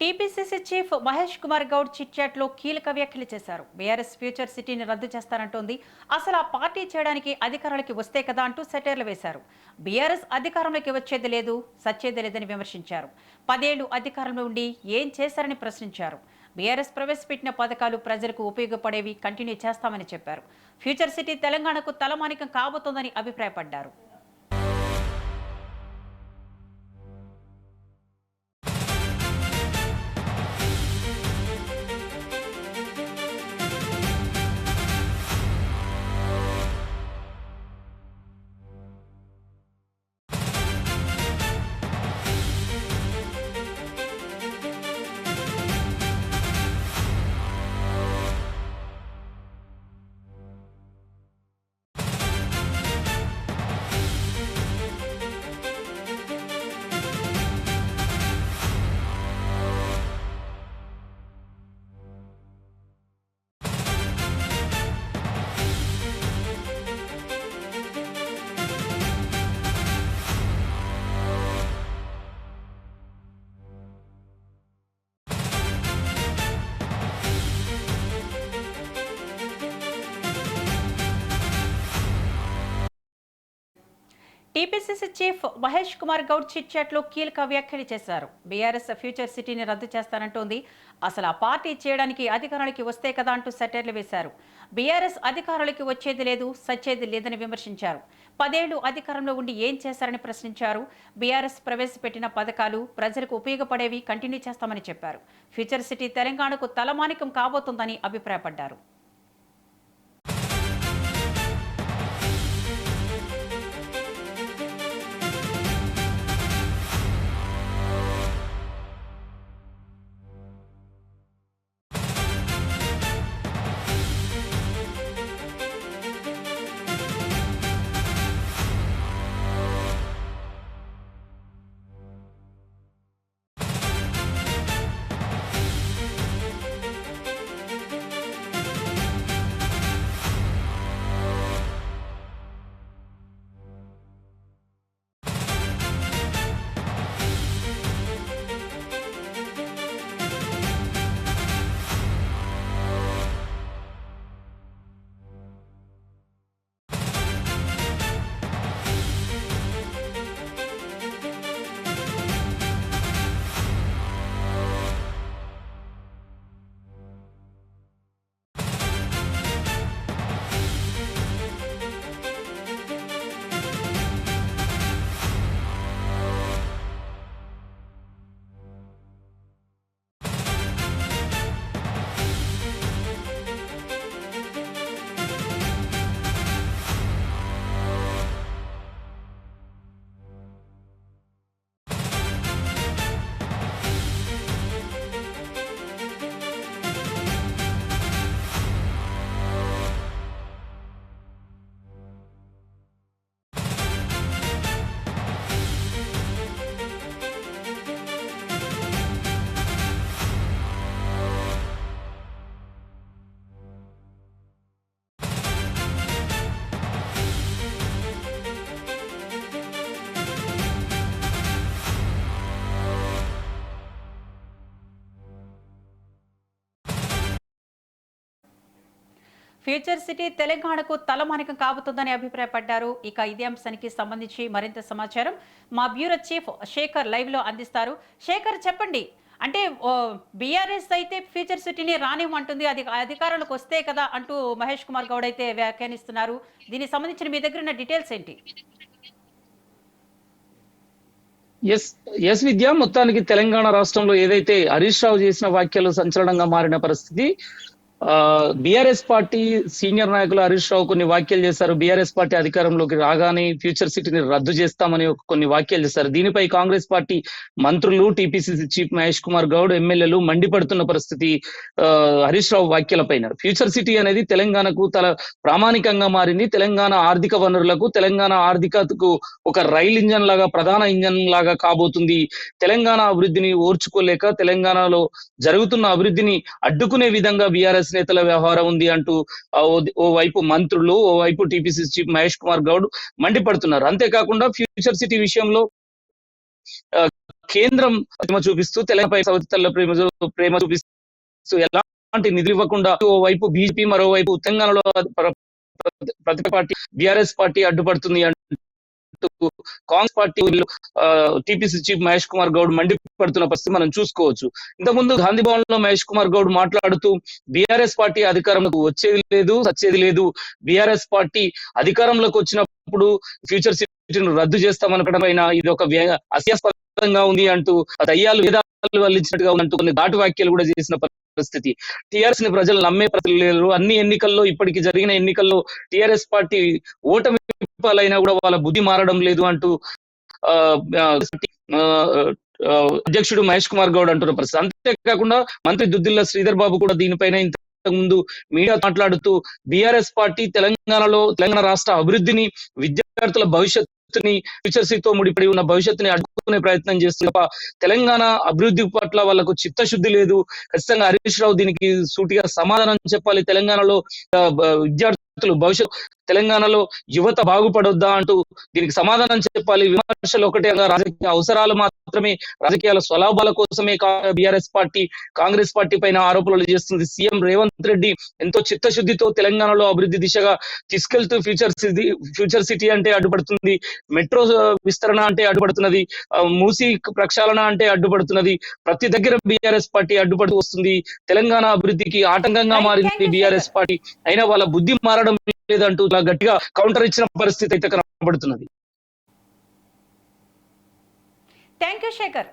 TPCC chief Mahesh Kumar Goud chitchat లో కీలక వ్యాఖ్యలు చేశారు. బీఆర్ఎస్ ఫ్యూచర్ సిటీని రద్దు చేస్తారంటోంది. అసలు ఆ పార్టీ చేయడానికి అధికారానికి వస్తే కదా అంటూ సెటైర్లు వేశారు. బీఆర్ఎస్ అధికారంలోకి వచ్చేది లేదు, సచ్చేది లేదని విమర్శించారు. 10 ఏళ్లు అధికారంలో ఉండి ఏం చేశారని ప్రశ్నించారు. బీఆర్ఎస్ ప్రవేశపెట్టిన పథకాలు ప్రజలకు ఉపయోగపడేవి కంటిన్యూ చేస్తామని చెప్పారు. ఫ్యూచర్ సిటీ తెలంగాణకు తలమానికం కాబోతోందని అభిప్రాయపడ్డారు. TPCC chief Mahesh Kumar Goud chitchat లో కీలక వ్యాఖ్యలు చేశారు. బీఆర్ఎస్ ఫ్యూచర్ సిటీని రద్దు చేస్తానంటోంది. అసలు ఆ పార్టీ చేయడానికి అధికారానికి వస్తే కదా అంటూ సెటైర్లు వేశారు. బీఆర్ఎస్ అధికారానికి వచ్చేది లేదు, సచ్చేది లేదని విమర్శించారు. 10 ఏళ్లు అధికారంలో ఉండి ఏం చేశారని ప్రశ్నించారు. బీఆర్ఎస్ ప్రవేశపెట్టిన పథకాలు ప్రజలకు ఉపయోగపడేవి కంటిన్యూ చేస్తామని చెప్పారు. ఫ్యూచర్ సిటీ తెలంగాణకు తలమానికం కాబోతోందని అభిప్రాయపడ్డారు. ఫ్యూచర్ సిటీ తెలంగాణకు తలమానికం కాబోతోందని అభిప్రాయపడ్డారు. ఇక ఇదే అంశానికి సంబంధించి మరింత సమాచారం మా బ్యూరో చీఫ్ శేఖర్ లైవ్ లో అందిస్తారు. శేఖర్ చెప్పండి, అంటే బీఆర్ఎస్ అయితే ఫ్యూచర్ సిటీని రానివ్వమంటుంది, అది అధికారంలోకి వస్తే కదా అంటూ మహేష్ కుమార్ గౌడ్ అయితే వ్యాఖ్యానిస్తున్నారు. దీనికి సంబంధించిన మీ దగ్గర ఉన్న డీటెయిల్స్ ఏంటి? ఎస్ విద్య, మొత్తానికి తెలంగాణ రాష్ట్రంలో ఏదైతే హరీష్ రావు చేసిన వ్యాఖ్యలు సంచలనంగా మారిన పరిస్థితి. బీఆర్ఎస్ పార్టీ సీనియర్ నాయకులు హరీష్ రావు కొన్ని వ్యాఖ్యలు చేశారు. బీఆర్ఎస్ పార్టీ అధికారంలోకి రాగానే ఫ్యూచర్ సిటీని రద్దు చేస్తామని కొన్ని వ్యాఖ్యలు చేశారు. దీనిపై కాంగ్రెస్ పార్టీ మంత్రులు, టీపీసీసీ చీఫ్ మహేష్ కుమార్ గౌడ్, ఎమ్మెల్యేలు మండిపడుతున్న పరిస్థితి హరీష్ రావు వ్యాఖ్యల పైన. ఫ్యూచర్ సిటీ అనేది తెలంగాణకు ప్రామాణికంగా మారింది. తెలంగాణ ఆర్థిక వనరులకు, తెలంగాణ ఆర్థికతకు ఒక రైల్ ఇంజన్ లాగా, ప్రధాన ఇంజన్ లాగా కాబోతుంది. తెలంగాణ అభివృద్ధిని ఓర్చుకోలేక తెలంగాణలో జరుగుతున్న అభివృద్ధిని అడ్డుకునే విధంగా బీఆర్ఎస్ నేతల వ్యవహారం ఉంది అంటూ ఓవైపు మంత్రులు, ఓవైపు టీపీసీసీ చీఫ్ మహేష్ కుమార్ గౌడ్ మండిపడుతున్నారు. అంతేకాకుండా ఫ్యూచర్ సిటీ విషయంలో కేంద్రం ప్రేమ చూపిస్తూ తెలంగాణపై సౌతల ప్రేమ చూపిస్తూ ఎలాంటి నిధులు ఇవ్వకుండా ఓవైపు బీజేపీ మరోవైపు తెలంగాణలో ప్రతిపక్ష పార్టీ బీఆర్ఎస్ పార్టీ అడ్డుపడుతుంది అంటూ Congress party TPC chief Mahesh Kumar Goud మండిపడుతున్న పరిస్థితి మనం చూసుకోవచ్చు. ఇంతకుముందు గాంధీ భవన్ లో మహేష్ కుమార్ గౌడ్ మాట్లాడుతూ బీఆర్ఎస్ పార్టీ అధికారంలోకి వచ్చేది లేదు, సచ్చేది లేదు, బీఆర్ఎస్ పార్టీ అధికారంలోకి వచ్చినప్పుడు ఫ్యూచర్ సిటీని రద్దు చేస్తామనడం పైన ఇది ఒక హాస్యాస్పదంగా ఉంది అంటూ దయ్యాలు వేదాలు వల్లించినట్టుగా ఉన్నట్టు కొన్ని ఘాటు వ్యాఖ్యలు కూడా చేసిన పరిస్థితి. టిఆర్ఎస్ ని ప్రజలు నమ్మే ప్రజలు లేరు. అన్ని ఎన్నికల్లో ఇప్పటికి జరిగిన ఎన్నికల్లో టిఆర్ఎస్ పార్టీ ఓటమి పాలైనా కూడా వాళ్ళ బుద్ధి మారడం లేదు అంటూ అధ్యక్షుడు మహేష్ కుమార్ గౌడ్ అంటున్న పరిస్థితి. అంతేకాకుండా మంత్రి దుద్దిల్ల శ్రీధర్ బాబు కూడా దీనిపైన ఇంతకుముందు మీడియా మాట్లాడుతూ బీఆర్ఎస్ పార్టీ తెలంగాణ రాష్ట్ర అభివృద్ధిని, విద్యార్థుల భవిష్యత్తుని, ఫ్యూచర్ సిటీతో ముడిపడి ఉన్న భవిష్యత్తుని అడ్డుకునే ప్రయత్నం చేస్తున్న తెలంగాణ అభివృద్ధి పట్ల వాళ్ళకు చిత్తశుద్ధి లేదు. ఖచ్చితంగా హరీష్ రావు దీనికి సూటిగా సమాధానం చెప్పాలి. తెలంగాణలో విద్యార్థులు భవిష్యత్, తెలంగాణలో యువత బాగుపడొద్దా అంటూ దీనికి సమాధానం చెప్పాలి. విమర్శలు ఒకటే, రాజకీయ అవసరాలు మాత్రమే, రాజకీయాల స్వలాభాల కోసమే బీఆర్ఎస్ పార్టీ కాంగ్రెస్ పార్టీ పైన ఆరోపణలు చేస్తుంది. సీఎం రేవంత్ రెడ్డి ఎంతో చిత్తశుద్ధితో తెలంగాణలో అభివృద్ధి దిశగా తీసుకెళ్తూ ఫ్యూచర్ సిటీ అంటే అడ్డుపడుతుంది, మెట్రో విస్తరణ అంటే అడ్డుపడుతున్నది, మూసీ ప్రక్షాళన అంటే అడ్డుపడుతున్నది. ప్రతి దగ్గర బీఆర్ఎస్ పార్టీ అడ్డుపడుతూ వస్తుంది. తెలంగాణ అభివృద్ధికి ఆటంకంగా మారింది బీఆర్ఎస్ పార్టీ. అయినా వాళ్ళ బుద్ధి మారడం లేదంటూ గట్టిగా కౌంటర్ ఇచ్చిన పరిస్థితి అయితే కనబడుతున్నది. Thank you Shekhar.